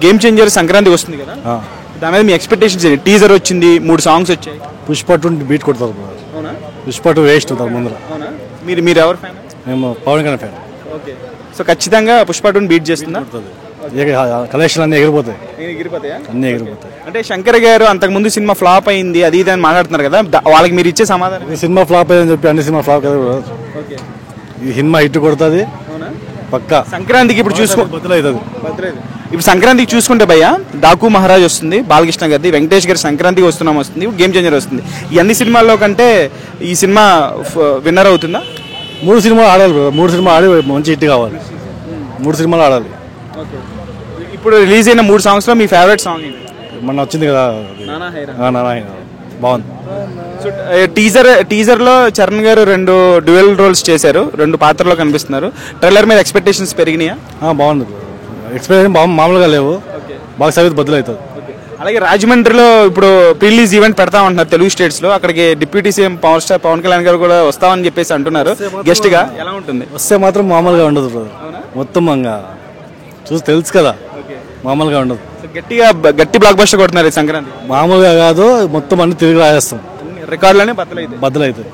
Game changer సంక్రాంతికి వస్తుంది కదా, దాని మీద మీ ఎక్స్పెక్టేషన్స్ ఏంటి? టీజర్ వచ్చింది, 3 సాంగ్స్ వచ్చాయి. పుష్ప 2 బీట్ కొడతారు. అవునా? పుష్ప 2 వేస్ట్ అవుతారు ముందర. అవునా? మీరు ఎవరు ఫ్యాన్? మేము Pawan Kalyan fan. Okay, so ఖచ్చితంగా పుష్ప 2 బీట్ చేస్తుందా? కలెక్షన్ అన్ని ఎగిరిపోతాయి. ఎగిరిపోతాయా? అన్ని ఎగిరిపోతాయి. అంటే శంకర్ గారు అంతకుముందు సినిమా ఫ్లాప్ అయింది అది ఇది అని మాట్లాడుతున్నారు కదా, వాళ్ళకి మీరు ఇచ్చే సమాధానం? ఈ సినిమా ఫ్లాప్ అయ్యని చెప్పి అన్ని సినిమా ఫ్లాప్ కదా. ఓకే, ఈ సినిమా హిట్ కొడుతుంది పక్కా. సంక్రాంతికి ఇప్పుడు బదులవుతుంది. ఇప్పుడు సంక్రాంతికి చూసుకుంటే భయ్య డాకు మహారాజ్ వస్తుంది, బాలకృష్ణ గారిది, వెంకటేష్ గారి సంక్రాంతికి వస్తున్నాం వస్తుంది, గేమ్ చేంజర్ వస్తుంది. ఈ అన్ని సినిమాల్లో కంటే ఈ సినిమా విన్నర్ అవుతుందా? 3 సినిమాలు ఆడాలి బ్రదర్. 3 సినిమాలు ఆడి మంచి హిట్ కావాలి. 3 సినిమాలు ఆడాలి. ఇప్పుడు రిలీజ్ అయిన 3 సాంగ్స్ లో మీ ఫేవరెట్ సాంగ్ ఏంటి? మొన్న వచ్చింది కదా నానా బాగుంది. సో టీజర్ లో చరణ్ గారు 2 డ్యూయల్ రోల్స్ చేశారు, 2 పాత్రలో కనిపిస్తున్నారు. ట్రైలర్ మీద ఎక్స్పెక్టేషన్స్ పెరిగినాయా? బాగుంది. ఎక్స్పీరియన్స్ మామూలుగా లేవు, బాగా సవిత్ బదులవుతుంది. అలాగే రాజమండ్రిలో ఇప్పుడు రిలీజ్ ఈవెంట్ పెడతామంటున్నారు తెలుగు స్టేట్స్ లో, అక్కడికి deputy CM power star Pawan Kalyan గారు కూడా వస్తామని చెప్పేసి అంటున్నారు. గెస్ట్ గా ఎలా ఉంటుంది? వస్తే మాత్రం మామూలుగా ఉండదు బ్రదర్. మొత్తం చూసి తెలుసు కదా, మామూలుగా ఉండదు. గట్టి బ్లాక్ బస్టర్ కొడుతున్నారు సంక్రాంతి. మామూలుగా కాదు, మొత్తం అన్ని తిరిగి రాజేస్తాం. రికార్డులోనే బద్దలైతే.